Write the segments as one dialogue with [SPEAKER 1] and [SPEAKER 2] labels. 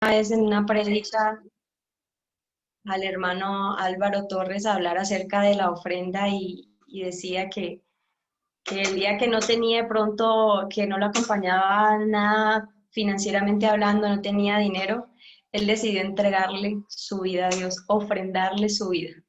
[SPEAKER 1] Vez en una prédica al hermano Álvaro Torres hablar acerca de la ofrenda y decía que el día que no tenía de pronto, que no lo acompañaba nada financieramente hablando, no tenía dinero, él decidió entregarle su vida a Dios, ofrendarle su vida.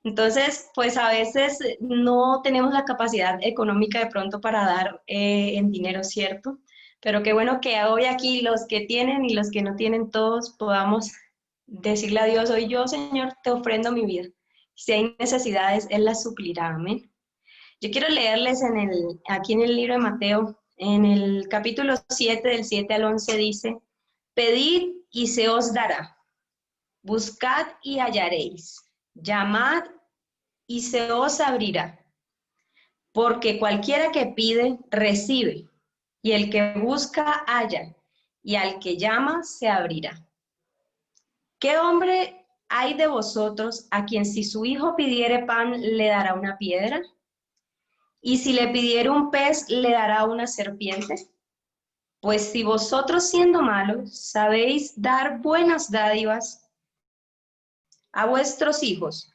[SPEAKER 1] Entonces, pues a veces no tenemos la capacidad económica de pronto para dar en dinero, ¿cierto? Pero qué bueno que hoy aquí los que tienen y los que no tienen, todos podamos decirle a Dios, hoy yo, Señor, te ofrendo mi vida. Si hay necesidades, Él las suplirá, amén. Yo quiero leerles aquí en el libro de Mateo, en el capítulo 7, del 7 al 11, dice, pedid y se os dará, buscad y hallaréis, llamad y se os abrirá, porque cualquiera que pide, recibe, y el que busca, halla, y al que llama, se abrirá. ¿Qué hombre hay de vosotros a quien si su hijo pidiere pan, le dará una piedra? ¿Y si le pidiere un pez, le dará una serpiente? Pues si vosotros siendo malos, sabéis dar buenas dádivas a vuestros hijos,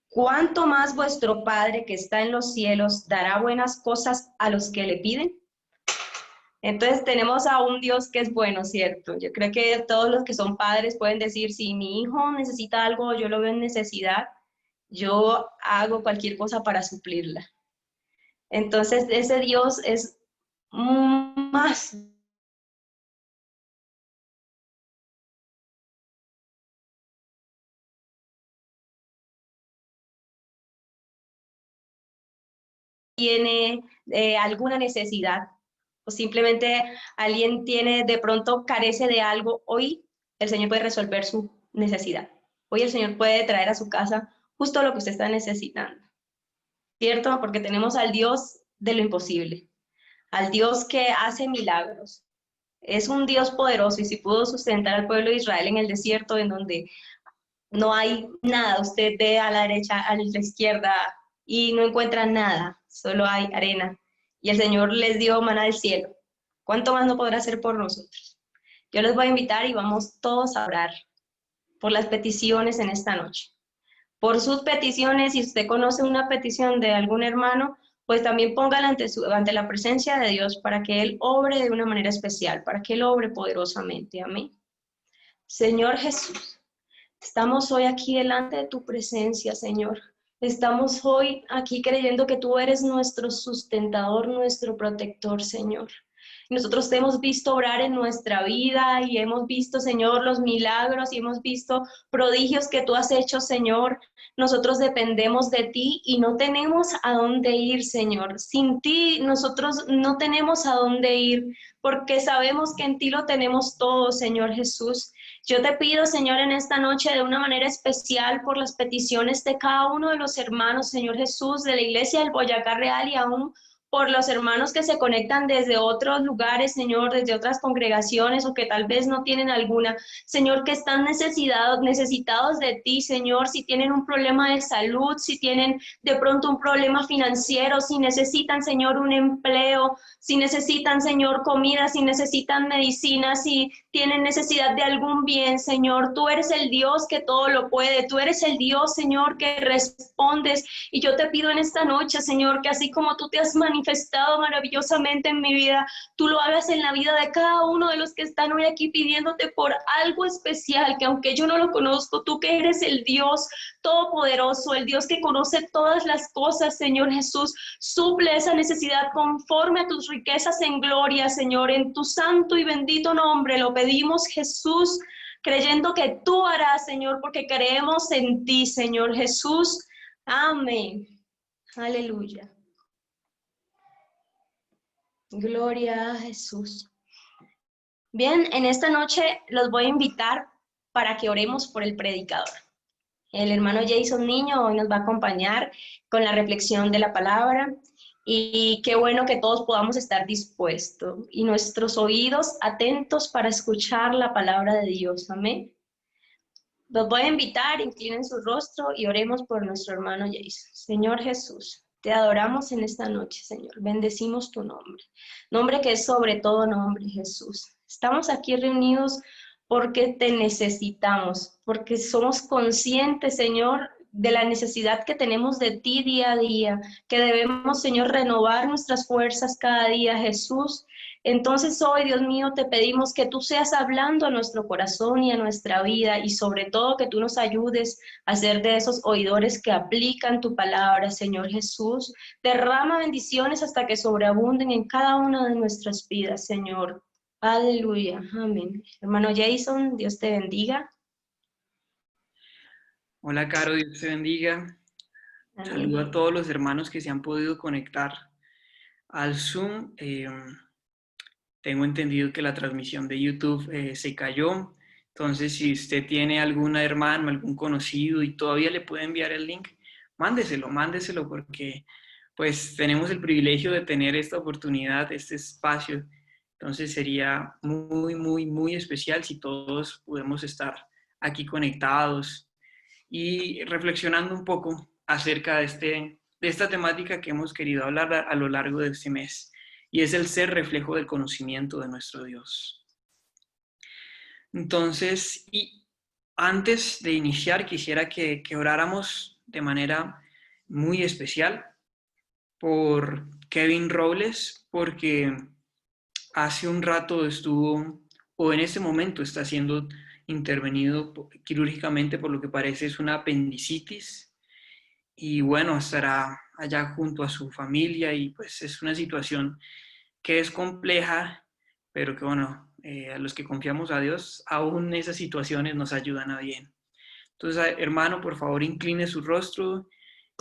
[SPEAKER 1] ¿cuánto más vuestro Padre que está en los cielos dará buenas cosas a los que le piden? Entonces tenemos a un Dios que es bueno, ¿cierto? Yo creo que todos los que son padres pueden decir, si mi hijo necesita algo, yo lo veo en necesidad, yo hago cualquier cosa para suplirla. Entonces ese Dios es más tiene alguna necesidad o simplemente alguien tiene, de pronto carece de algo, hoy el Señor puede resolver su necesidad. Hoy el Señor puede traer a su casa justo lo que usted está necesitando, ¿cierto? Porque tenemos al Dios de lo imposible, al Dios que hace milagros. Es un Dios poderoso y si pudo sustentar al pueblo de Israel en el desierto, en donde no hay nada, usted ve a la derecha, a la izquierda y no encuentra nada, solo hay arena. Y el Señor les dio maná del cielo. ¿Cuánto más no podrá hacer por nosotros? Yo les voy a invitar y vamos todos a orar por las peticiones en esta noche. Por sus peticiones, si usted conoce una petición de algún hermano, pues también póngala ante la presencia de Dios para que Él obre de una manera especial, para que Él obre poderosamente. Amén. Señor Jesús. Estamos hoy aquí delante de tu presencia, Señor. Estamos hoy aquí creyendo que tú eres nuestro sustentador, nuestro protector, Señor. Nosotros te hemos visto obrar en nuestra vida y hemos visto, Señor, los milagros y hemos visto prodigios que tú has hecho, Señor. Nosotros dependemos de ti y no tenemos a dónde ir, Señor. Sin ti nosotros no tenemos a dónde ir porque sabemos que en ti lo tenemos todo, Señor Jesús. Yo te pido, Señor, en esta noche de una manera especial por las peticiones de cada uno de los hermanos, Señor Jesús, de la iglesia del Boyacá Real y aún por los hermanos que se conectan desde otros lugares, Señor, desde otras congregaciones o que tal vez no tienen alguna. Señor, que están necesitados de ti, Señor, si tienen un problema de salud, si tienen de pronto un problema financiero, si necesitan, Señor, un empleo, si necesitan, Señor, comida, si necesitan medicina, si tienen necesidad de algún bien, Señor. Tú eres el Dios que todo lo puede. Tú eres el Dios, Señor, que respondes. Y yo te pido en esta noche, Señor, que así como tú te has manifestado maravillosamente en mi vida, tú lo hagas en la vida de cada uno de los que están hoy aquí pidiéndote por algo especial, que aunque yo no lo conozco, tú que eres el Dios todopoderoso, el Dios que conoce todas las cosas, Señor Jesús, suple esa necesidad conforme a tus riquezas en gloria, Señor, en tu santo y bendito nombre lo pedimos, Jesús, creyendo que tú harás, Señor, porque creemos en ti, Señor Jesús. Amén. Aleluya. Gloria a Jesús. Bien, en esta noche los voy a invitar para que oremos por el predicador. El hermano Jason Niño hoy nos va a acompañar con la reflexión de la palabra y qué bueno que todos podamos estar dispuestos y nuestros oídos atentos para escuchar la palabra de Dios. Amén. Los voy a invitar, inclinen su rostro y oremos por nuestro hermano Jason. Señor Jesús, te adoramos en esta noche, Señor. Bendecimos tu nombre. Nombre que es sobre todo nombre, Jesús. Estamos aquí reunidos porque te necesitamos, porque somos conscientes, Señor, de la necesidad que tenemos de ti día a día, que debemos, Señor, renovar nuestras fuerzas cada día, Jesús. Entonces hoy, Dios mío, te pedimos que tú seas hablando a nuestro corazón y a nuestra vida y sobre todo que tú nos ayudes a ser de esos oidores que aplican tu palabra, Señor Jesús. Derrama bendiciones hasta que sobreabunden en cada una de nuestras vidas, Señor. Aleluya, amén. Hermano Jason, Dios te bendiga.
[SPEAKER 2] Hola, Caro, Dios te bendiga. Saludo
[SPEAKER 1] Amén.
[SPEAKER 2] a todos los hermanos que se han podido conectar al Zoom. Tengo entendido que la transmisión de YouTube se cayó. Entonces, si usted tiene alguna hermana, algún conocido y todavía le puede enviar el link, mándeselo porque pues tenemos el privilegio de tener esta oportunidad, este espacio. Entonces sería muy, muy, muy especial si todos podemos estar aquí conectados y reflexionando un poco acerca de esta temática que hemos querido hablar a lo largo de este mes, y es el ser reflejo del conocimiento de nuestro Dios. Entonces, y antes de iniciar, quisiera que oráramos de manera muy especial por Kevin Robles, porque hace un rato estuvo, o en este momento está siendo intervenido quirúrgicamente por lo que parece es una apendicitis, y bueno, estará allá junto a su familia y pues es una situación que es compleja, pero que bueno, a los que confiamos a Dios, aún esas situaciones nos ayudan a bien. Entonces, hermano, por favor, incline su rostro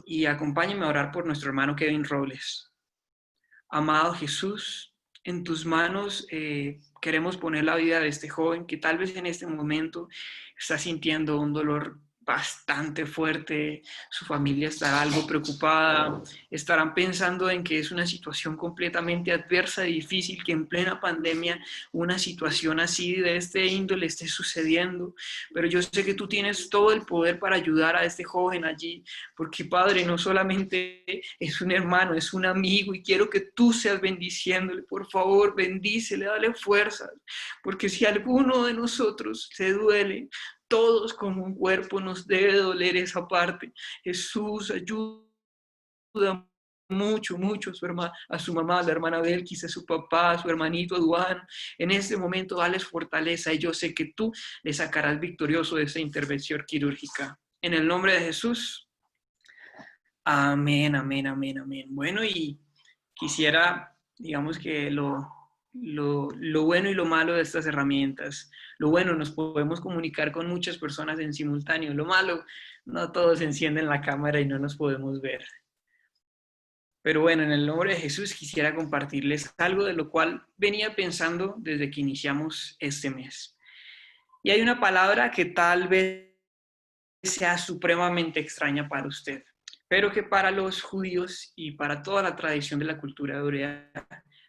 [SPEAKER 2] y acompáñeme a orar por nuestro hermano Kevin Robles. Amado Jesús, en tus manos queremos poner la vida de este joven que tal vez en este momento está sintiendo un dolor bastante fuerte, su familia estará algo preocupada, estarán pensando en que es una situación completamente adversa y difícil, que en plena pandemia una situación así de este índole esté sucediendo, pero yo sé que tú tienes todo el poder para ayudar a este joven allí, porque Padre, no solamente es un hermano, es un amigo y quiero que tú seas bendiciéndole, por favor, bendícele, dale fuerzas, porque si alguno de nosotros se duele, todos como un cuerpo nos debe doler esa parte. Jesús, ayuda mucho, mucho a su hermana, a su mamá, a la hermana Belkis, a su papá, a su hermanito Duan. En este momento, dales fortaleza y yo sé que tú le sacarás victorioso de esa intervención quirúrgica. En el nombre de Jesús. Amén, amén, amén, amén. Bueno, y quisiera, digamos que lo bueno y lo malo de estas herramientas. Lo bueno, nos podemos comunicar con muchas personas en simultáneo. Lo malo, no todos encienden la cámara y no nos podemos ver. Pero bueno, en el nombre de Jesús quisiera compartirles algo de lo cual venía pensando desde que iniciamos este mes. Y hay una palabra que tal vez sea supremamente extraña para usted, pero que para los judíos y para toda la tradición de la cultura hebrea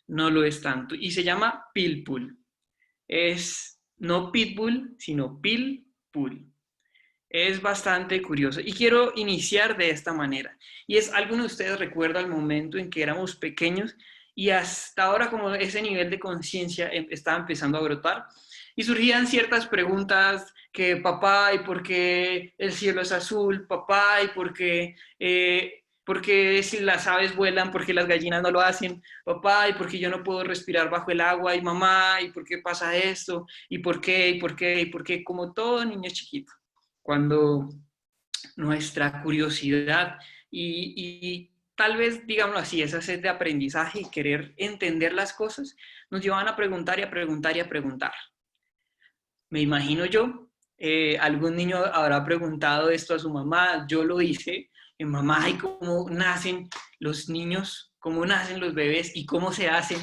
[SPEAKER 2] no lo es tanto. Y se llama pilpul. Es no pitbull, sino pilpul. Es bastante curioso y quiero iniciar de esta manera. Y es, ¿alguno de ustedes recuerda el momento en que éramos pequeños y hasta ahora como ese nivel de conciencia estaba empezando a brotar? Y surgían ciertas preguntas que papá, ¿y por qué el cielo es azul? Papá, ¿y por qué si las aves vuelan, por qué las gallinas no lo hacen? Papá, ¿y por qué yo no puedo respirar bajo el agua? Y mamá, ¿y por qué pasa esto? ¿Y por qué? ¿Y por qué? ¿Y por qué? Como todo niño chiquito, cuando nuestra curiosidad y tal vez, digámoslo así, esa sed de aprendizaje y querer entender las cosas, nos llevan a preguntar y a preguntar y a preguntar. Me imagino yo, algún niño habrá preguntado esto a su mamá, yo lo hice, mamá, ¿y cómo nacen los niños? ¿Cómo nacen los bebés? ¿Y cómo se hacen?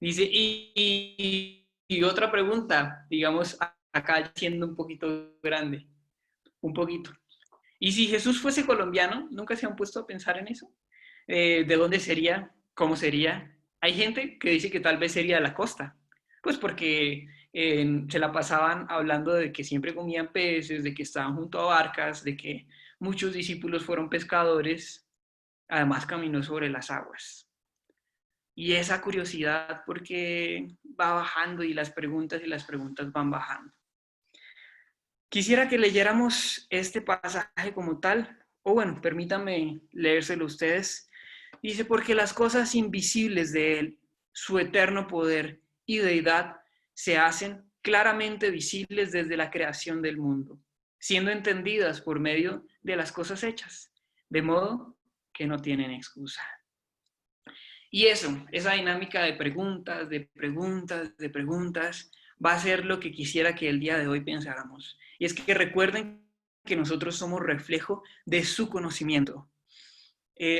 [SPEAKER 2] Dice, y otra pregunta, digamos, acá siendo un poquito grande, un poquito. ¿Y si Jesús fuese colombiano? ¿Nunca se han puesto a pensar en eso? ¿De dónde sería? ¿Cómo sería? Hay gente que dice que tal vez sería de la costa, pues porque se la pasaban hablando de que siempre comían peces, de que estaban junto a barcas, de que muchos discípulos fueron pescadores, además caminó sobre las aguas. Y esa curiosidad porque va bajando y las preguntas van bajando. Quisiera que leyéramos este pasaje como tal, o bueno, permítanme leérselo a ustedes. Dice, porque las cosas invisibles de Él, su eterno poder y deidad, se hacen claramente visibles desde la creación del mundo, siendo entendidas por medio de las cosas hechas, de modo que no tienen excusa. Y eso, esa dinámica de preguntas, va a ser lo que quisiera que el día de hoy pensáramos. Y es que recuerden que nosotros somos reflejo de su conocimiento.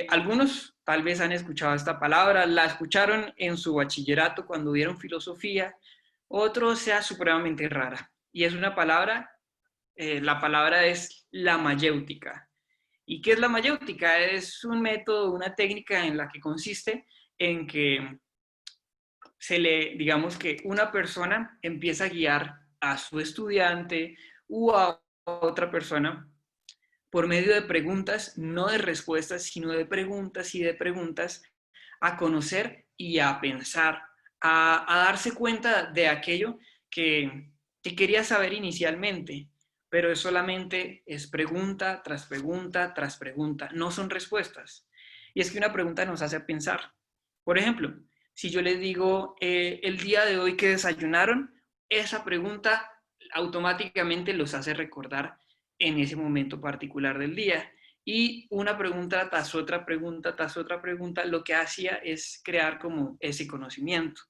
[SPEAKER 2] Algunos tal vez han escuchado esta palabra, la escucharon en su bachillerato cuando vieron filosofía, otros sea supremamente rara. Y es una palabra, la palabra es la mayéutica. ¿Y qué es la mayéutica? Es un método, una técnica en la que consiste en que digamos que una persona empieza a guiar a su estudiante u a otra persona por medio de preguntas, no de respuestas, sino de preguntas y de preguntas, a conocer y a pensar, a darse cuenta de aquello que quería saber inicialmente, pero solamente es pregunta tras pregunta tras pregunta, no son respuestas. Y es que una pregunta nos hace pensar. Por ejemplo, si yo les digo, el día de hoy que desayunaron, esa pregunta automáticamente los hace recordar en ese momento particular del día. Y una pregunta tras otra pregunta, lo que hacía es crear como ese conocimiento.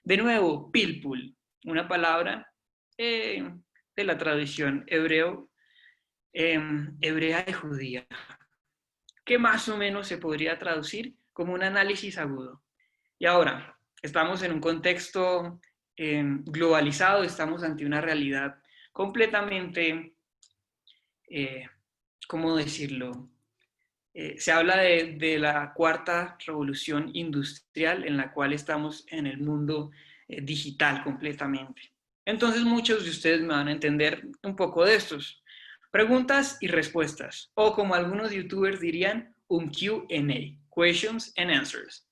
[SPEAKER 2] De nuevo, pilpul, una palabra de la tradición hebrea y judía, que más o menos se podría traducir como un análisis agudo. Y ahora, estamos en un contexto globalizado, estamos ante una realidad completamente, ¿cómo decirlo? Se habla de la cuarta revolución industrial en la cual estamos en el mundo digital completamente. Entonces muchos de ustedes me van a entender un poco de estos. Preguntas y respuestas, o como algunos youtubers dirían, un Q&A, questions and answers.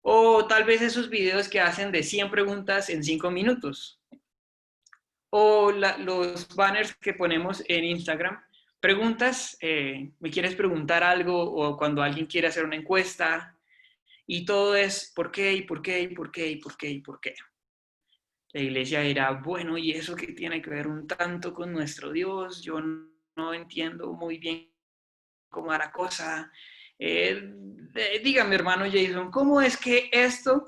[SPEAKER 2] O tal vez esos videos que hacen de 100 preguntas en 5 minutos. O los banners que ponemos en Instagram. Preguntas, me quieres preguntar algo o cuando alguien quiere hacer una encuesta y todo es ¿por qué? ¿Y por qué? ¿Y por qué? ¿Y por qué? ¿Y por qué? La iglesia dirá, bueno, ¿y eso qué tiene que ver un tanto con nuestro Dios? Yo no entiendo muy bien cómo era la cosa. Dígame, hermano Jason, ¿cómo es que esto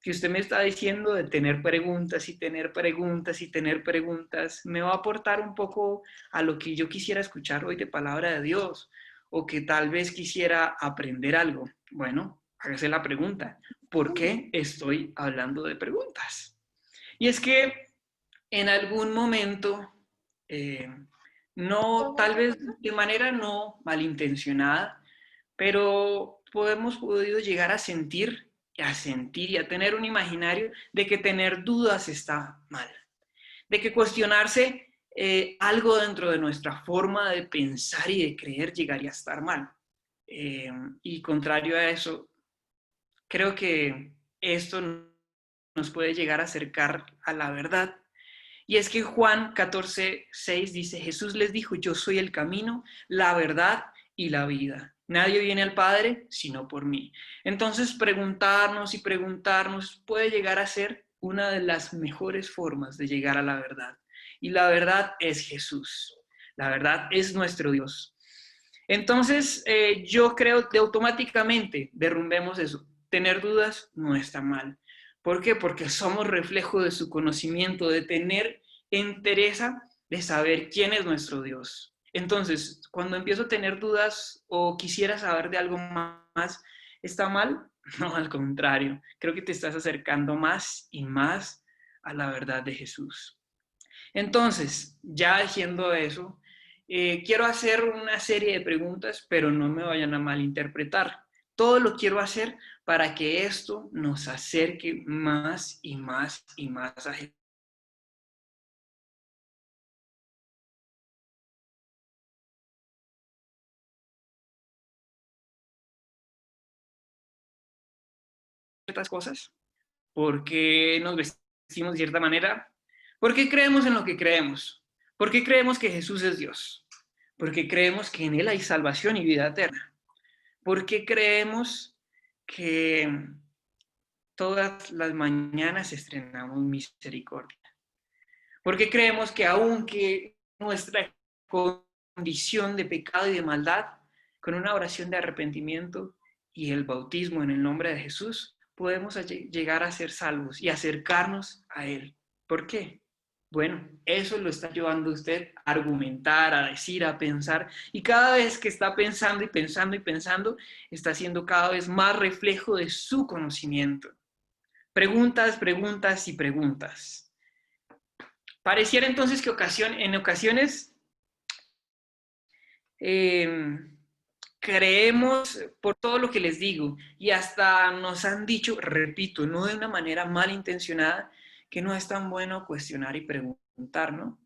[SPEAKER 2] que usted me está diciendo de tener preguntas y tener preguntas y tener preguntas me va a aportar un poco a lo que yo quisiera escuchar hoy de palabra de Dios o que tal vez quisiera aprender algo? Bueno, hágase la pregunta, ¿por qué estoy hablando de preguntas? Y es que en algún momento, eh, no, tal vez de manera no malintencionada, pero hemos podido llegar a sentir y a tener un imaginario de que tener dudas está mal, de que cuestionarse algo dentro de nuestra forma de pensar y de creer llegaría a estar mal. Y contrario a eso, creo que esto nos puede llegar a acercar a la verdad. Y es que Juan 14:6 dice, Jesús les dijo, yo soy el camino, la verdad y la vida. Nadie viene al Padre sino por mí. Entonces preguntarnos y preguntarnos puede llegar a ser una de las mejores formas de llegar a la verdad. Y la verdad es Jesús. La verdad es nuestro Dios. Entonces, yo creo que automáticamente derrumbemos eso. Tener dudas no está mal. ¿Por qué? Porque somos reflejo de su conocimiento, de tener entereza de saber quién es nuestro Dios. Entonces, cuando empiezo a tener dudas o quisiera saber de algo más, ¿está mal? No, al contrario. Creo que te estás acercando más y más a la verdad de Jesús. Entonces, ya diciendo eso, quiero hacer una serie de preguntas, pero no me vayan a malinterpretar. Todo lo quiero hacer para que esto nos acerque más y más y más a Jesús. ciertas cosas? ¿Por qué nos vestimos de cierta manera? ¿Por qué creemos en lo que creemos? ¿Por qué creemos que Jesús es Dios? ¿Por qué creemos que en Él hay salvación y vida eterna? ¿Por qué creemos que todas las mañanas estrenamos misericordia? ¿Por qué creemos que aunque nuestra condición de pecado y de maldad, con una oración de arrepentimiento y el bautismo en el nombre de Jesús, podemos llegar a ser salvos y acercarnos a Él? ¿Por qué? Bueno, eso lo está llevando usted a argumentar, a decir, a pensar, y cada vez que está pensando y pensando y pensando, está siendo cada vez más reflejo de su conocimiento. Preguntas, preguntas y preguntas. Pareciera entonces que en ocasiones creemos por todo lo que les digo y hasta nos han dicho, repito, no de una manera malintencionada, que no es tan bueno cuestionar y preguntar, ¿no?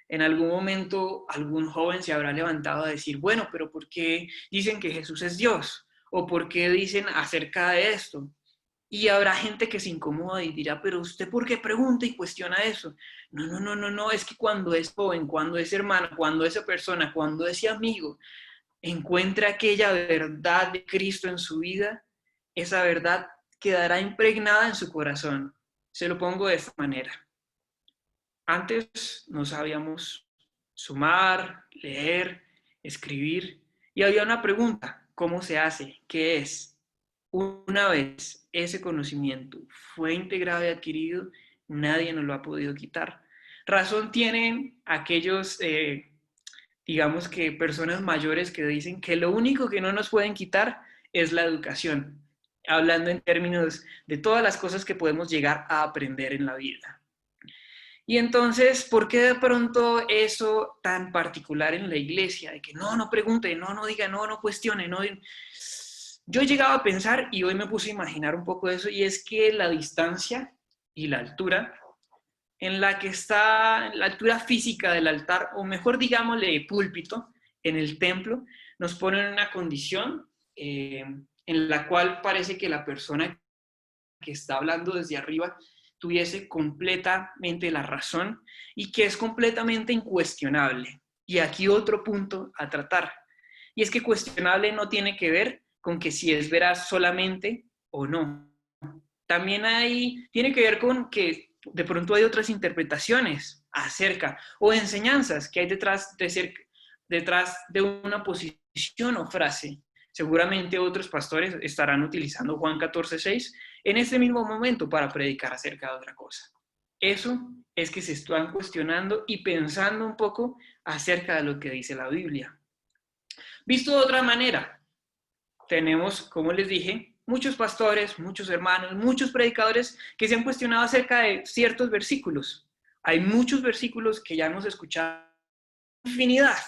[SPEAKER 2] En algún momento algún joven se habrá levantado a decir, bueno, pero ¿por qué dicen que Jesús es Dios? ¿O por qué dicen acerca de esto? Y habrá gente que se incomoda y dirá, pero ¿usted por qué pregunta y cuestiona eso? No, es que cuando es joven, cuando es hermano, cuando esa persona, cuando ese amigo encuentra aquella verdad de Cristo en su vida, esa verdad quedará impregnada en su corazón. Se lo pongo de esta manera. Antes no sabíamos sumar, leer, escribir, y había una pregunta, ¿cómo se hace? ¿Qué es? Una vez ese conocimiento fue integrado y adquirido, nadie nos lo ha podido quitar. Razón tienen aquellos, digamos que personas mayores que dicen que lo único que no nos pueden quitar es la educación, hablando en términos de todas las cosas que podemos llegar a aprender en la vida. Y entonces, ¿por qué de pronto eso tan particular en la iglesia? De que no pregunte, no diga, no cuestione, no. Yo llegaba a pensar, y hoy me puse a imaginar un poco eso, y es que la distancia y la altura en la que está la altura física del altar, o mejor digámosle púlpito, en el templo, nos pone en una condición en la cual parece que la persona que está hablando desde arriba tuviese completamente la razón y que es completamente incuestionable. Y aquí otro punto a tratar, y es que cuestionable no tiene que ver con que si es veraz solamente o no. También tiene que ver con que de pronto hay otras interpretaciones acerca o enseñanzas que hay detrás de una posición o frase. Seguramente otros pastores estarán utilizando Juan 14:6 en este mismo momento para predicar acerca de otra cosa. Eso es que se están cuestionando y pensando un poco acerca de lo que dice la Biblia. Visto de otra manera, tenemos, como les dije, muchos pastores, muchos hermanos, muchos predicadores que se han cuestionado acerca de ciertos versículos. Hay muchos versículos que ya hemos escuchado, infinidad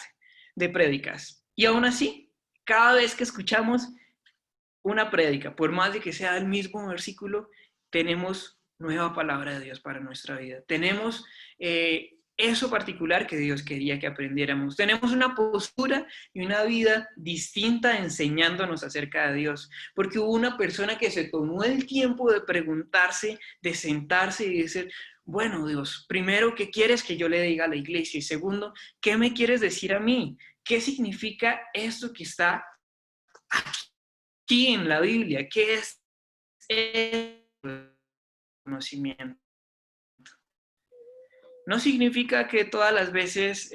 [SPEAKER 2] de prédicas. Y aún así, cada vez que escuchamos una prédica, por más de que sea el mismo versículo, tenemos nueva palabra de Dios para nuestra vida. Tenemos eso particular que Dios quería que aprendiéramos. Tenemos una postura y una vida distinta enseñándonos acerca de Dios, porque hubo una persona que se tomó el tiempo de preguntarse, de sentarse y decir, bueno, Dios, primero, ¿qué quieres que yo le diga a la iglesia? Y segundo, ¿qué me quieres decir a mí? ¿Qué significa esto que está aquí en la Biblia? ¿Qué es el conocimiento? No significa que todas las veces,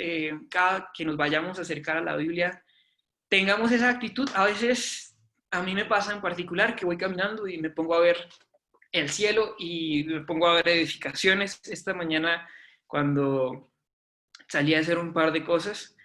[SPEAKER 2] cada que nos vayamos a acercar a la Biblia, tengamos esa actitud. A veces, a mí me pasa en particular que voy caminando y me pongo a ver el cielo y me pongo a ver edificaciones. Esta mañana, cuando salí a hacer un par de cosas,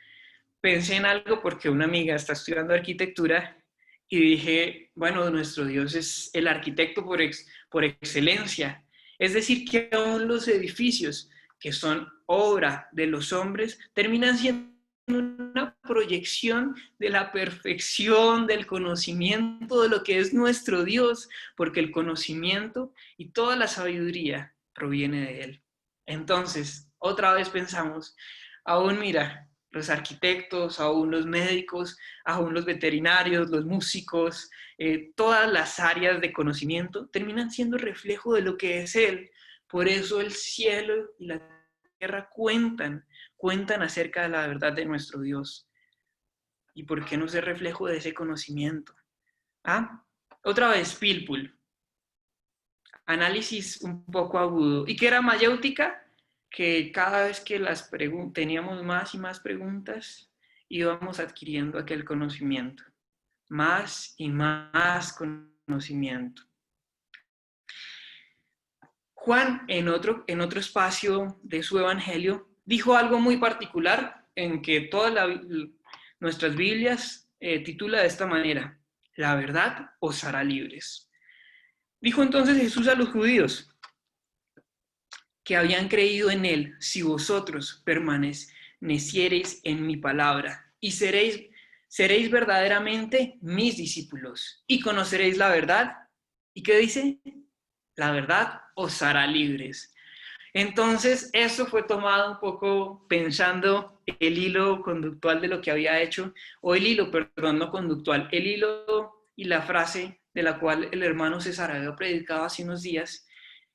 [SPEAKER 2] pensé en algo porque una amiga está estudiando arquitectura y dije, bueno, nuestro Dios es el arquitecto por excelencia. Es decir, que aún los edificios que son obra de los hombres terminan siendo una proyección de la perfección, del conocimiento de lo que es nuestro Dios, porque el conocimiento y toda la sabiduría proviene de Él. Entonces, otra vez pensamos, aún mira, los arquitectos, aún los médicos, aún los veterinarios, los músicos, todas las áreas de conocimiento terminan siendo reflejo de lo que es Él. Por eso el cielo y la tierra cuentan acerca de la verdad de nuestro Dios. ¿Y por qué no ser reflejo de ese conocimiento? Otra vez, Pilpul. Análisis un poco agudo. ¿Y qué era mayéutica? Que cada vez que teníamos más y más preguntas, íbamos adquiriendo aquel conocimiento. Más y más conocimiento. Juan, en otro espacio de su evangelio, dijo algo muy particular en que todas nuestras Biblias titula de esta manera: la verdad os hará libres. Dijo entonces Jesús a los judíos que habían creído en él: si vosotros permaneciereis en mi palabra, y seréis verdaderamente mis discípulos, y conoceréis la verdad. ¿Y qué dice? La verdad os hará libres. Entonces, eso fue tomado un poco pensando el hilo conductual de lo que había hecho, o el hilo, perdón, no conductual, el hilo y la frase de la cual el hermano César había predicado hace unos días,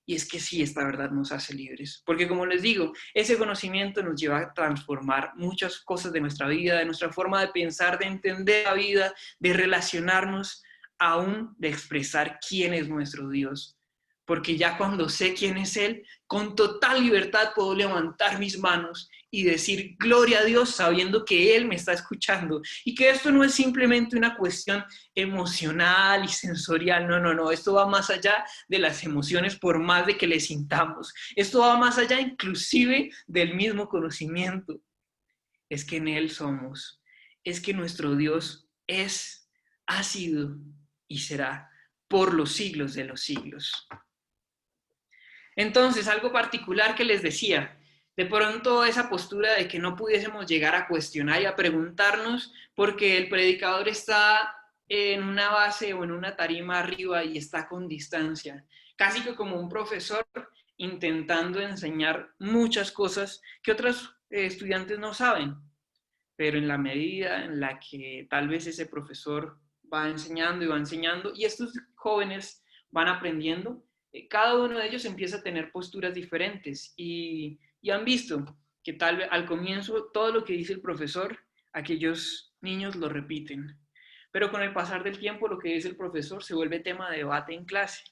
[SPEAKER 2] y es que sí, esta verdad nos hace libres. Porque como les digo, ese conocimiento nos lleva a transformar muchas cosas de nuestra vida, de nuestra forma de pensar, de entender la vida, de relacionarnos, aún de expresar quién es nuestro Dios. Porque ya cuando sé quién es Él, con total libertad puedo levantar mis manos y decir gloria a Dios sabiendo que Él me está escuchando. Y que esto no es simplemente una cuestión emocional y sensorial, no, esto va más allá de las emociones por más de que le sintamos. Esto va más allá inclusive del mismo conocimiento. Es que en Él somos, es que nuestro Dios ha sido y será por los siglos de los siglos. Entonces, algo particular que les decía, de pronto esa postura de que no pudiésemos llegar a cuestionar y a preguntarnos porque el predicador está en una base o en una tarima arriba y está con distancia, casi que como un profesor intentando enseñar muchas cosas que otros estudiantes no saben, pero en la medida en la que tal vez ese profesor va enseñando y estos jóvenes van aprendiendo, cada uno de ellos empieza a tener posturas diferentes y han visto que tal vez al comienzo todo lo que dice el profesor, aquellos niños lo repiten. Pero con el pasar del tiempo lo que dice el profesor se vuelve tema de debate en clase.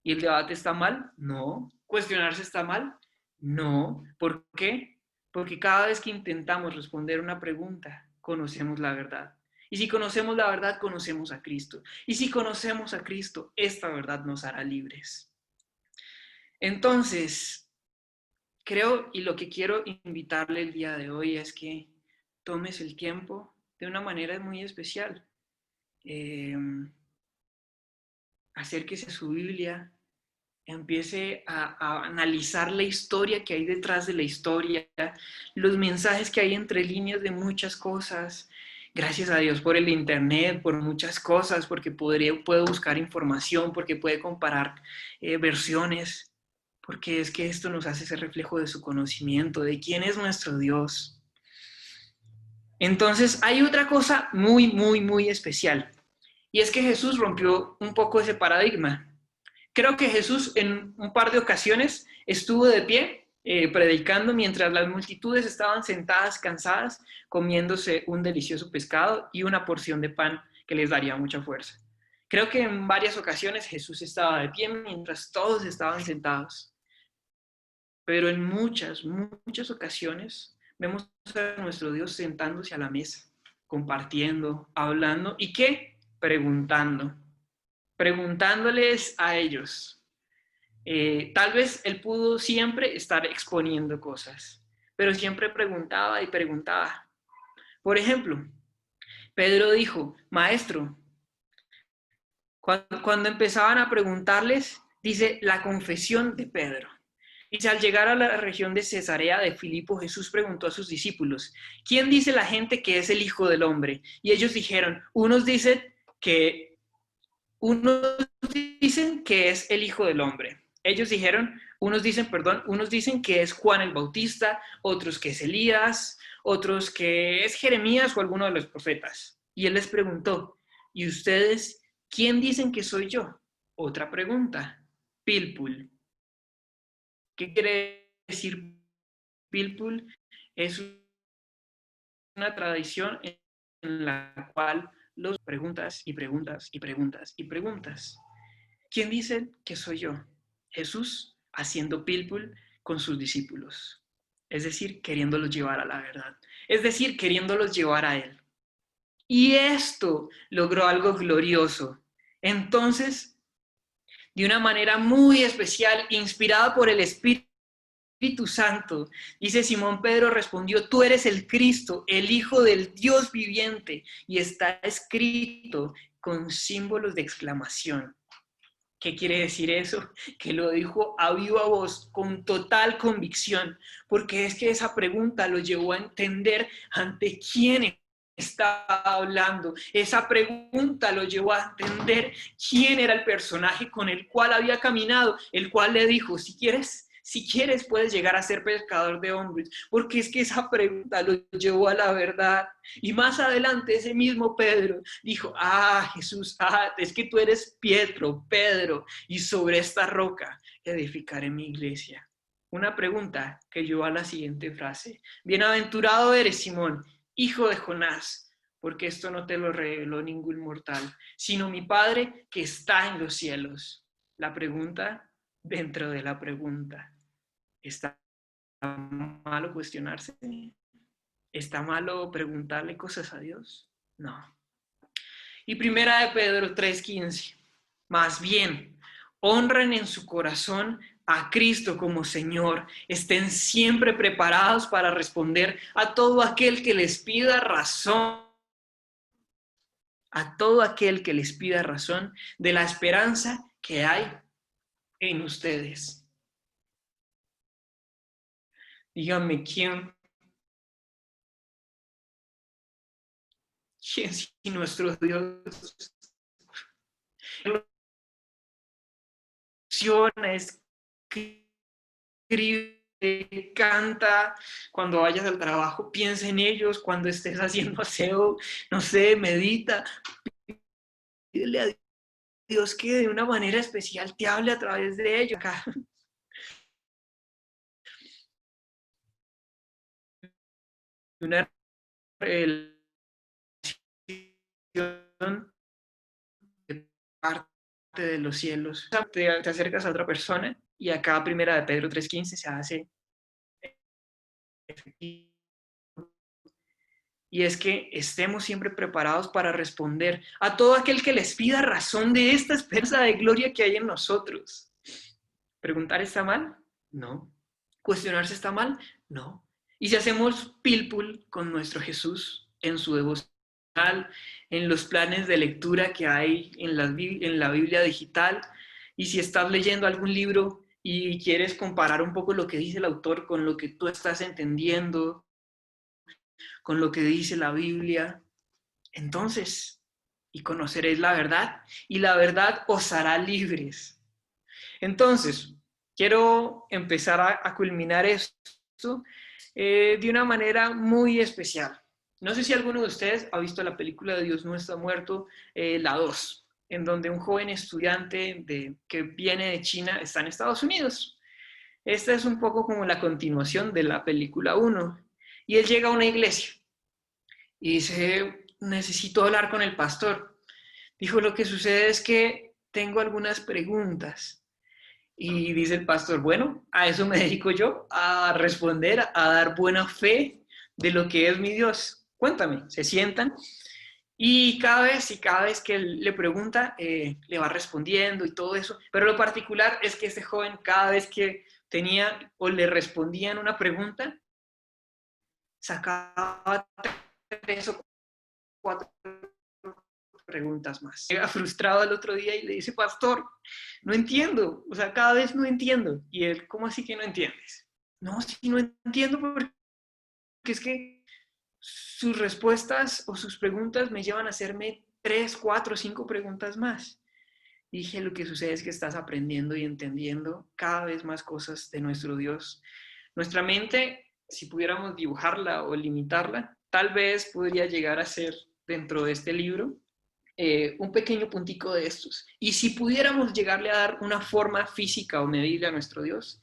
[SPEAKER 2] ¿Y el debate está mal? No. ¿Cuestionarse está mal? No. ¿Por qué? Porque cada vez que intentamos responder una pregunta, conocemos la verdad. Y si conocemos la verdad, conocemos a Cristo. Y si conocemos a Cristo, esta verdad nos hará libres. Entonces, creo y lo que quiero invitarle el día de hoy es que tomes el tiempo de una manera muy especial. Acérquese a su Biblia, empiece a analizar la historia que hay detrás de la historia, los mensajes que hay entre líneas de muchas cosas. Gracias a Dios por el internet, por muchas cosas, porque puede buscar información, porque puede comparar versiones, porque es que esto nos hace ser reflejo de su conocimiento, de quién es nuestro Dios. Entonces, hay otra cosa muy, muy, muy especial, y es que Jesús rompió un poco ese paradigma. Creo que Jesús en un par de ocasiones estuvo de pie predicando mientras las multitudes estaban sentadas, cansadas, comiéndose un delicioso pescado y una porción de pan que les daría mucha fuerza. Creo que en varias ocasiones Jesús estaba de pie mientras todos estaban sentados. Pero en muchas, muchas ocasiones vemos a nuestro Dios sentándose a la mesa, compartiendo, hablando y ¿qué? Preguntándoles a ellos. Tal vez él pudo siempre estar exponiendo cosas, pero siempre preguntaba y preguntaba. Por ejemplo, Pedro dijo: maestro, cuando empezaban a preguntarles, dice la confesión de Pedro. Dice, al llegar a la región de Cesarea de Filipo, Jesús preguntó a sus discípulos: ¿quién dice la gente que es el Hijo del Hombre? Y ellos dijeron, unos dicen que es el Hijo del Hombre. Ellos dijeron, unos dicen que es Juan el Bautista, otros que es Elías, otros que es Jeremías o alguno de los profetas. Y él les preguntó, ¿y ustedes quién dicen que soy yo? Otra pregunta, Pilpul. ¿Qué quiere decir Pilpul? Es una tradición en la cual los preguntas y preguntas y preguntas y preguntas. ¿Quién dice que soy yo? Jesús haciendo Pilpul con sus discípulos. Es decir, queriéndolos llevar a la verdad. Es decir, queriéndolos llevar a Él. Y esto logró algo glorioso. Entonces, de una manera muy especial, inspirada por el Espíritu Santo, dice Simón Pedro respondió, tú eres el Cristo, el Hijo del Dios viviente, y está escrito con símbolos de exclamación. ¿Qué quiere decir eso? Que lo dijo a viva voz, con total convicción, porque es que esa pregunta lo llevó a entender ante quién estaba hablando. Esa pregunta lo llevó a entender quién era el personaje con el cual había caminado, el cual le dijo, si quieres puedes llegar a ser pescador de hombres, porque es que esa pregunta lo llevó a la verdad. Y más adelante ese mismo Pedro dijo, Jesús, es que tú eres Pedro, y sobre esta roca edificaré mi iglesia. Una pregunta que llevó a la siguiente frase, bienaventurado eres Simón, hijo de Jonás, porque esto no te lo reveló ningún mortal, sino mi Padre que está en los cielos. La pregunta dentro de la pregunta. ¿Está malo cuestionarse? ¿Está malo preguntarle cosas a Dios? No. Y primera de Pedro 3:15. Más bien, honren en su corazón a Cristo como Señor. Estén siempre preparados para responder a todo aquel que les pida razón. A todo aquel que les pida razón de la esperanza que hay en ustedes. Díganme, ¿quién si nuestro Dios escribe, canta, cuando vayas al trabajo, piensa en ellos, cuando estés haciendo aseo, no sé, medita, pídele a Dios que de una manera especial te hable a través de ellos. Acá. Una relación de parte de los cielos. Te acercas a otra persona y acá primera de Pedro 3:15 se hace efectivo. Y es que estemos siempre preparados para responder a todo aquel que les pida razón de esta esperanza de gloria que hay en nosotros. ¿Preguntar está mal? No. ¿Cuestionarse está mal? No. Y si hacemos pilpul con nuestro Jesús en su devocional, en los planes de lectura que hay en la Biblia digital, y si estás leyendo algún libro y quieres comparar un poco lo que dice el autor con lo que tú estás entendiendo, con lo que dice la Biblia, entonces, y conoceréis la verdad, y la verdad os hará libres. Entonces, quiero empezar a culminar esto de una manera muy especial. No sé si alguno de ustedes ha visto la película de Dios no está muerto, la 2, en donde un joven estudiante que viene de China está en Estados Unidos. Esta es un poco como la continuación de la película 1. Y él llega a una iglesia y dice, necesito hablar con el pastor. Dijo, lo que sucede es que tengo algunas preguntas. Y dice el pastor, bueno, a eso me dedico yo, a responder, a dar buena fe de lo que es mi Dios. Cuéntame, se sientan y cada vez que él le pregunta, le va respondiendo y todo eso. Pero lo particular es que este joven cada vez que tenía o le respondían una pregunta, sacaba 3 o 4 preguntas más. Llega frustrado el otro día y le dice, pastor, no entiendo, o sea, cada vez no entiendo. Y él, ¿cómo así que no entiendes? No, sí, no entiendo porque es que sus respuestas o sus preguntas me llevan a hacerme 3, 4, 5 preguntas más. Dije, lo que sucede es que estás aprendiendo y entendiendo cada vez más cosas de nuestro Dios. Nuestra mente, si pudiéramos dibujarla o limitarla, tal vez podría llegar a ser, dentro de este libro, un pequeño puntico de estos. Y si pudiéramos llegarle a dar una forma física o medible a nuestro Dios,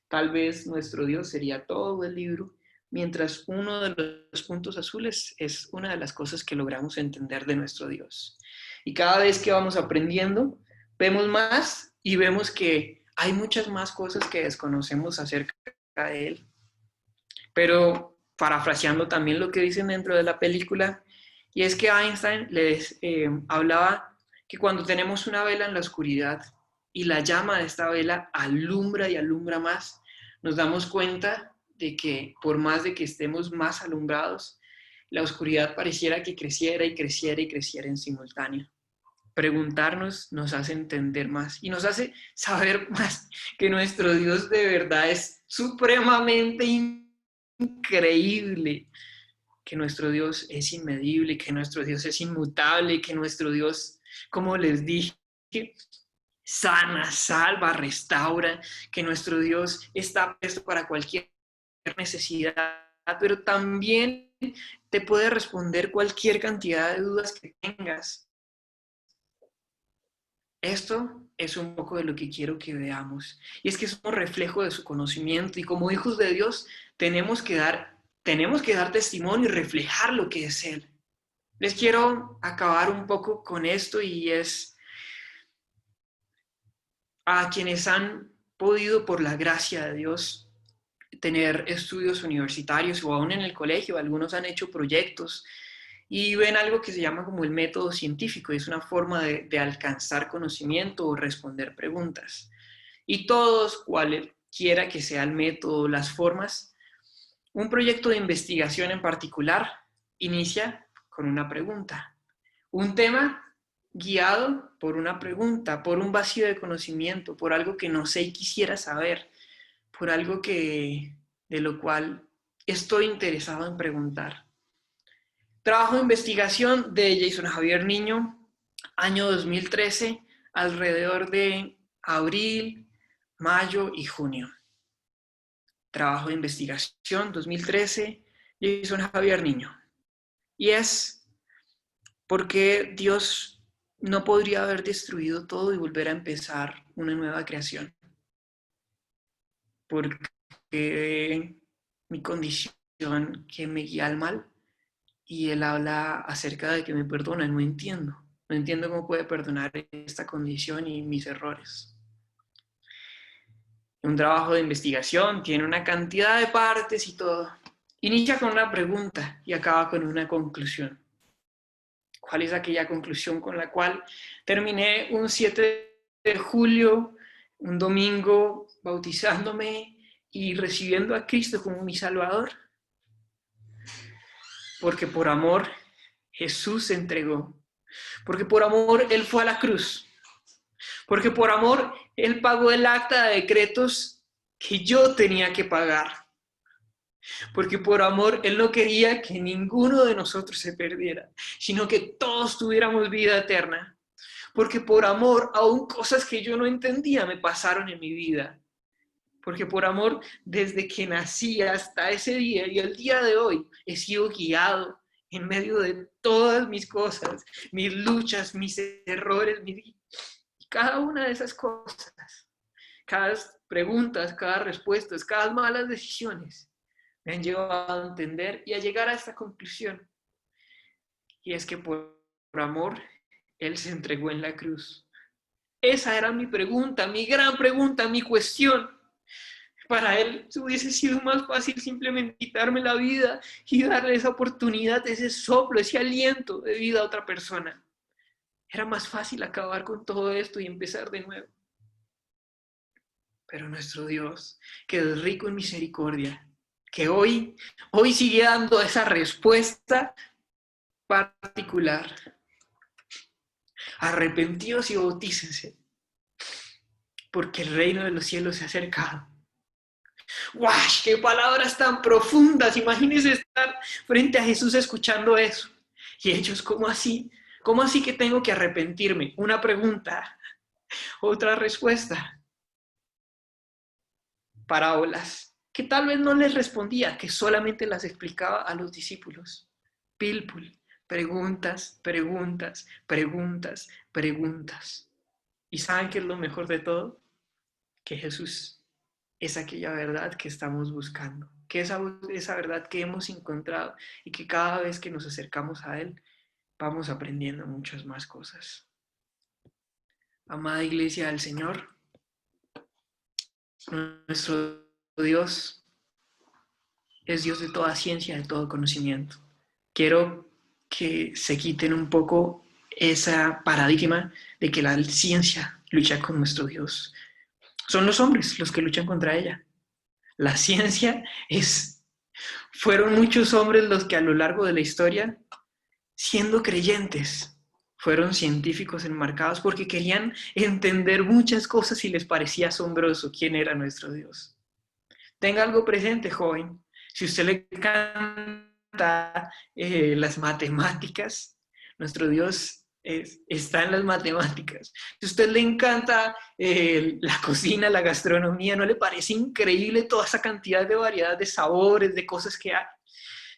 [SPEAKER 2] tal vez nuestro Dios sería todo el libro, mientras uno de los puntos azules es una de las cosas que logramos entender de nuestro Dios. Y cada vez que vamos aprendiendo, vemos más y vemos que hay muchas más cosas que desconocemos acerca de Él. Pero parafraseando también lo que dicen dentro de la película, y es que Einstein les hablaba que cuando tenemos una vela en la oscuridad y la llama de esta vela alumbra y alumbra más, nos damos cuenta de que por más de que estemos más alumbrados, la oscuridad pareciera que creciera y creciera y creciera en simultáneo. Preguntarnos nos hace entender más y nos hace saber más que nuestro Dios de verdad es supremamente increíble, que nuestro Dios es inmedible, que nuestro Dios es inmutable, que nuestro Dios, como les dije, sana, salva, restaura, que nuestro Dios está presto para cualquier necesidad, pero también te puede responder cualquier cantidad de dudas que tengas. Esto es un poco de lo que quiero que veamos. Y es que somos reflejo de su conocimiento y como hijos de Dios tenemos que dar testimonio y reflejar lo que es Él. Les quiero acabar un poco con esto y es a quienes han podido por la gracia de Dios tener estudios universitarios o aún en el colegio, algunos han hecho proyectos y ven algo que se llama como el método científico, y es una forma de alcanzar conocimiento o responder preguntas. Y todos, cualquiera que sea el método, las formas, un proyecto de investigación en particular inicia con una pregunta. Un tema guiado por una pregunta, por un vacío de conocimiento, por algo que no sé y quisiera saber, por algo de lo cual estoy interesado en preguntar. Trabajo de investigación de Jason Javier Niño, año 2013, alrededor de abril, mayo y junio. Trabajo de investigación 2013, Jason Javier Niño. Y es porque Dios no podría haber destruido todo y volver a empezar una nueva creación. Porque mi condición que me guía al mal, y él habla acerca de que me perdona. No entiendo cómo puede perdonar esta condición y mis errores. Un trabajo de investigación tiene una cantidad de partes y todo. Inicia con una pregunta y acaba con una conclusión. ¿Cuál es aquella conclusión con la cual terminé un 7 de julio, un domingo, bautizándome y recibiendo a Cristo como mi Salvador? Porque por amor Jesús se entregó. Porque por amor Él fue a la cruz. Porque por amor Él pagó el acta de decretos que yo tenía que pagar. Porque por amor Él no quería que ninguno de nosotros se perdiera, sino que todos tuviéramos vida eterna. Porque por amor, aún cosas que yo no entendía me pasaron en mi vida. Porque por amor, desde que nací hasta ese día y el día de hoy, he sido guiado en medio de todas mis cosas, mis luchas, mis errores, y cada una de esas cosas, cada preguntas, cada respuestas, cada malas decisiones, me han llevado a entender y a llegar a esta conclusión. Y es que por amor, Él se entregó en la cruz. Esa era mi pregunta, mi gran pregunta, mi cuestión. Para Él hubiese sido más fácil simplemente quitarme la vida y darle esa oportunidad, ese soplo, ese aliento de vida a otra persona. Era más fácil acabar con todo esto y empezar de nuevo. Pero nuestro Dios, que es rico en misericordia, que hoy sigue dando esa respuesta particular. Arrepentidos y bautícense, porque el reino de los cielos se ha acercado. ¡Guau! ¡Qué palabras tan profundas! Imagínense estar frente a Jesús escuchando eso. Y ellos, ¿cómo así? ¿Cómo así que tengo que arrepentirme? Una pregunta. Otra respuesta, parábolas, que tal vez no les respondía, que solamente las explicaba a los discípulos. Pilpul, preguntas, preguntas, preguntas, preguntas. ¿Y saben qué es lo mejor de todo? Que Jesús es aquella verdad que estamos buscando, que esa verdad que hemos encontrado y que cada vez que nos acercamos a Él, vamos aprendiendo muchas más cosas. Amada Iglesia del Señor, nuestro Dios es Dios de toda ciencia, de todo conocimiento. Quiero que se quiten un poco esa paradigma de que la ciencia lucha con nuestro Dios. Son los hombres los que luchan contra ella. La ciencia fueron muchos hombres los que a lo largo de la historia, siendo creyentes, fueron científicos enmarcados porque querían entender muchas cosas y les parecía asombroso quién era nuestro Dios. Tenga algo presente, joven. Si a usted le encanta las matemáticas, nuestro Dios está en las matemáticas. Si a usted le encanta la cocina, la gastronomía, ¿no le parece increíble toda esa cantidad de variedad de sabores, de cosas que hay?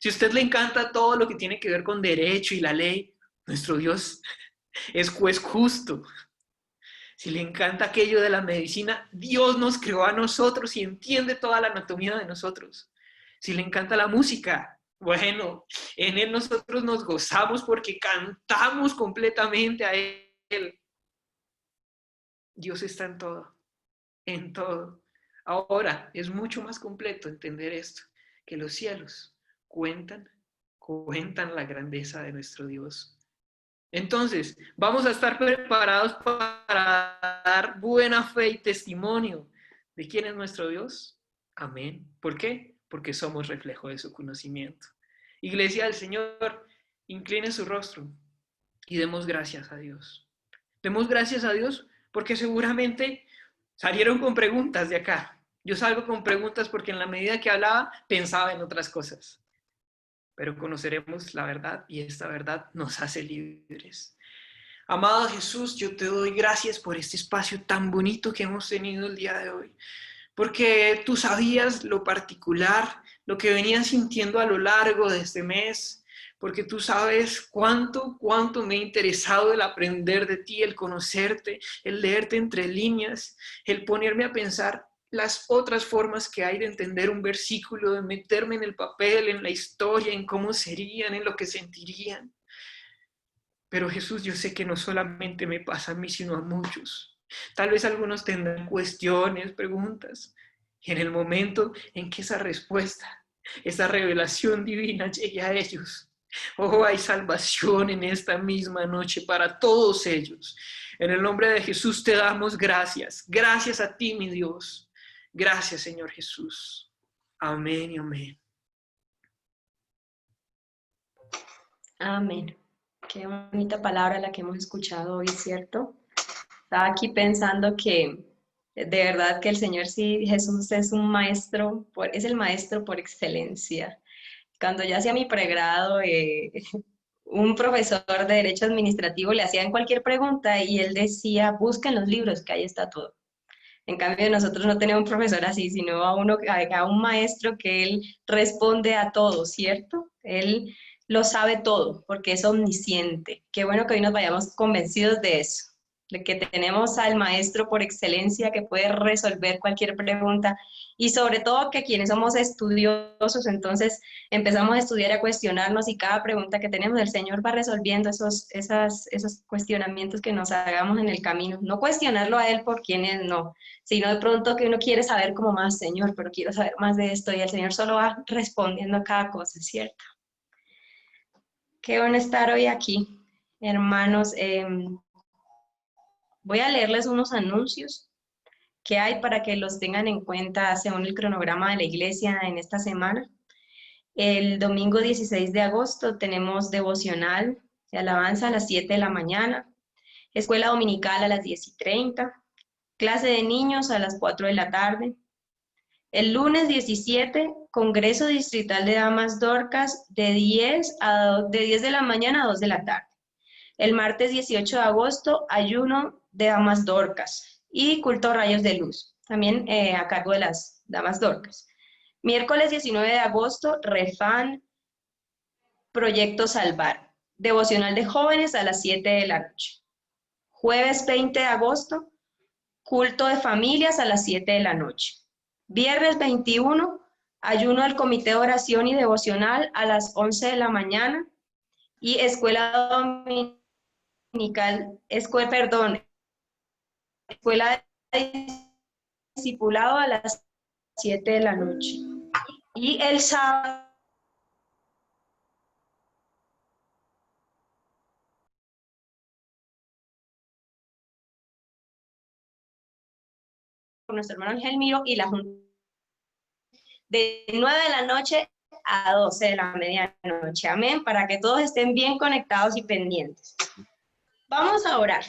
[SPEAKER 2] Si a usted le encanta todo lo que tiene que ver con derecho y la ley, nuestro Dios es juez justo. Si le encanta aquello de la medicina, Dios nos creó a nosotros y entiende toda la anatomía de nosotros. Si le encanta la música, bueno, en Él nosotros nos gozamos porque cantamos completamente a Él. Dios está en todo, en todo. Ahora, es mucho más completo entender esto, que los cielos cuentan la grandeza de nuestro Dios. Entonces, vamos a estar preparados para dar buena fe y testimonio de quién es nuestro Dios. Amén. ¿Por qué? Porque somos reflejo de su conocimiento. Iglesia del Señor, incline su rostro y demos gracias a Dios. Demos gracias a Dios porque seguramente salieron con preguntas de acá. Yo salgo con preguntas porque en la medida que hablaba pensaba en otras cosas. Pero conoceremos la verdad y esta verdad nos hace libres. Amado Jesús, yo te doy gracias por este espacio tan bonito que hemos tenido el día de hoy, porque tú sabías lo particular, lo que venía sintiendo a lo largo de este mes, porque tú sabes cuánto me ha interesado el aprender de ti, el conocerte, el leerte entre líneas, el ponerme a pensar las otras formas que hay de entender un versículo, de meterme en el papel, en la historia, en cómo serían, en lo que sentirían. Pero Jesús, yo sé que no solamente me pasa a mí, sino a muchos. Tal vez algunos tendrán cuestiones, preguntas, y en el momento en que esa respuesta, esa revelación divina llegue a ellos, oh, hay salvación en esta misma noche para todos ellos. En el nombre de Jesús te damos gracias. Gracias a ti, mi Dios. Gracias, Señor Jesús. Amén y amén.
[SPEAKER 1] Amén. Qué bonita palabra la que hemos escuchado hoy, ¿cierto? Estaba aquí pensando que de verdad que el Señor sí, Jesús es un maestro, es el maestro por excelencia. Cuando yo hacía mi pregrado, un profesor de Derecho Administrativo le hacían cualquier pregunta y él decía, busquen los libros, que ahí está todo. En cambio, nosotros no tenemos un profesor así, sino a un maestro que él responde a todo, ¿cierto? Él lo sabe todo, porque es omnisciente. Qué bueno que hoy nos vayamos convencidos de eso, de que tenemos al maestro por excelencia que puede resolver cualquier pregunta y sobre todo que quienes somos estudiosos, entonces empezamos a estudiar y a cuestionarnos y cada pregunta que tenemos, el Señor va resolviendo esos cuestionamientos que nos hagamos en el camino. No cuestionarlo a Él por quienes no, sino de pronto que uno quiere saber como más, Señor, pero quiero saber más de esto y el Señor solo va respondiendo a cada cosa, ¿cierto? Qué bueno estar hoy aquí, hermanos. Voy a leerles unos anuncios que hay para que los tengan en cuenta según el cronograma de la iglesia en esta semana. El domingo 16 de agosto tenemos devocional de alabanza a las 7 de la mañana, escuela dominical a las 10:30, clase de niños a las 4 de la tarde. El lunes 17, Congreso Distrital de Damas Dorcas de 10 de la mañana a 2 de la tarde. El martes 18 de agosto, ayuno de damas dorcas y culto rayos de luz, también a cargo de las damas dorcas. Miércoles 19 de agosto, refán, proyecto salvar, devocional de jóvenes a las 7 de la noche. Jueves 20 de agosto, culto de familias a las 7 de la noche. Viernes 21, ayuno del comité de oración y devocional a las 11 de la mañana. Y escuela dominical, escuela de discipulado a las 7 de la noche. Y el sábado, con nuestro hermano Ángel Miro y la junta de 9 de la noche a 12 de la medianoche. Amén, para que todos estén bien conectados y pendientes. Vamos a orar.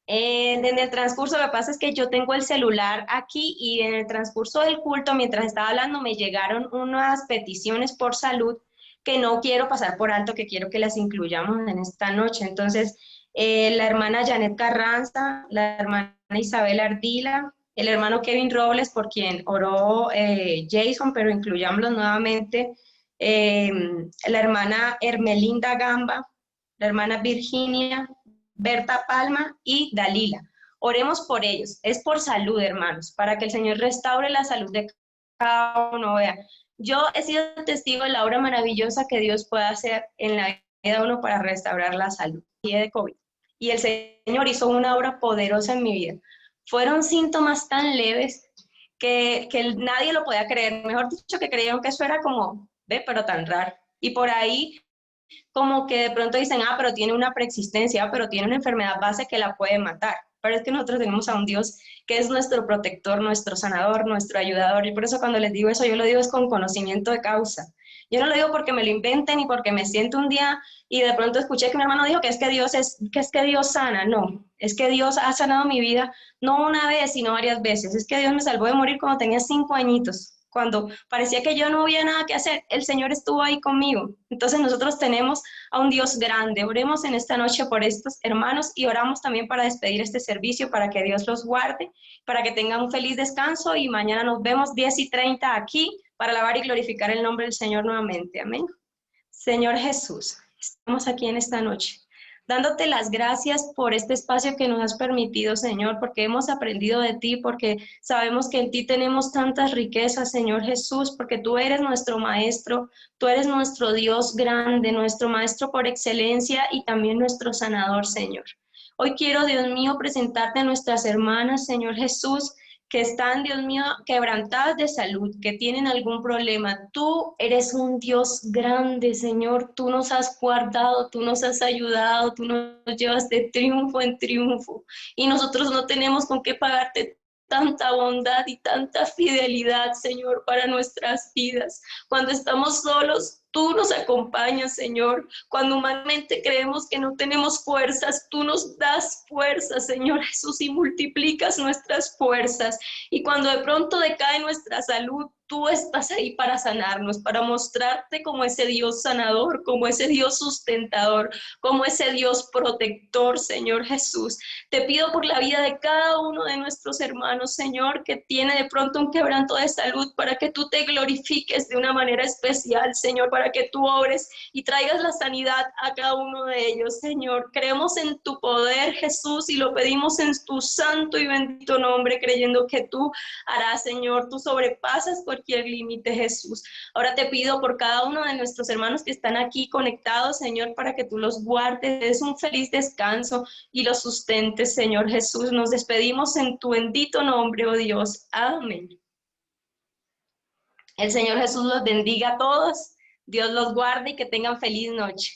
[SPEAKER 1] En el transcurso, lo que pasa es que yo tengo el celular aquí y en el transcurso del culto, mientras estaba hablando, me llegaron unas peticiones por salud que no quiero pasar por alto, que quiero que las incluyamos en esta noche. Entonces, la hermana Janet Carranza, la hermana Isabel Ardila, el hermano Kevin Robles, por quien oró Jason, pero incluyámoslo nuevamente, la hermana Hermelinda Gamba, la hermana Virginia, Berta Palma y Dalila. Oremos por ellos. Es por salud, hermanos, para que el Señor restaure la salud de cada uno. Vea, yo he sido testigo de la obra maravillosa que Dios puede hacer en la vida de uno para restaurar la salud de COVID. Y el Señor hizo una obra poderosa en mi vida. Fueron síntomas tan leves que nadie lo podía creer. Mejor dicho, que creyeron que eso era como, pero tan raro. Y por ahí como que de pronto dicen, pero tiene una preexistencia, pero tiene una enfermedad base que la puede matar. Pero es que nosotros tenemos a un Dios que es nuestro protector, nuestro sanador, nuestro ayudador. Y por eso cuando les digo eso, yo lo digo es con conocimiento de causa. Yo no lo digo porque me lo inventen ni porque me siento un día y de pronto escuché que mi hermano dijo que es que Dios sana. No, es que Dios ha sanado mi vida, no una vez, sino varias veces. Es que Dios me salvó de morir cuando tenía 5 añitos. Cuando parecía que yo no había nada que hacer, el Señor estuvo ahí conmigo. Entonces nosotros tenemos a un Dios grande. Oremos en esta noche por estos hermanos y oramos también para despedir este servicio, para que Dios los guarde, para que tengan un feliz descanso y mañana nos vemos 10:30 aquí para alabar y glorificar el nombre del Señor nuevamente. Amén. Señor Jesús, estamos aquí en esta noche dándote las gracias por este espacio que nos has permitido, Señor, porque hemos aprendido de ti, porque sabemos que en ti tenemos tantas riquezas, Señor Jesús, porque tú eres nuestro Maestro, tú eres nuestro Dios grande, nuestro Maestro por excelencia y también nuestro sanador, Señor. Hoy quiero, Dios mío, presentarte a nuestras hermanas, Señor Jesús, que están, Dios mío, quebrantadas de salud, que tienen algún problema. Tú eres un Dios grande, Señor. Tú nos has guardado, tú nos has ayudado, tú nos llevas de triunfo en triunfo. Y nosotros no tenemos con qué pagarte tanta bondad y tanta fidelidad, Señor, para nuestras vidas. Cuando estamos solos, tú nos acompañas, Señor. Cuando humanamente creemos que no tenemos fuerzas, tú nos das fuerzas, Señor Jesús, y multiplicas nuestras fuerzas. Y cuando de pronto decae nuestra salud, tú estás ahí para sanarnos, para mostrarte como ese Dios sanador, como ese Dios sustentador, como ese Dios protector, Señor Jesús. Te pido por la vida de cada uno de nuestros hermanos, Señor, que tiene de pronto un quebranto de salud, para que tú te glorifiques de una manera especial, Señor, para que tú obres y traigas la sanidad a cada uno de ellos, Señor. Creemos en tu poder, Jesús, y lo pedimos en tu santo y bendito nombre, creyendo que tú harás, Señor. Tú sobrepasas cualquier límite, Jesús. Ahora te pido por cada uno de nuestros hermanos que están aquí conectados, Señor, para que tú los guardes, des un feliz descanso y los sustentes, Señor Jesús. Nos despedimos en tu bendito nombre, oh Dios. Amén. El Señor Jesús los bendiga a todos. Dios los guarde y que tengan feliz noche.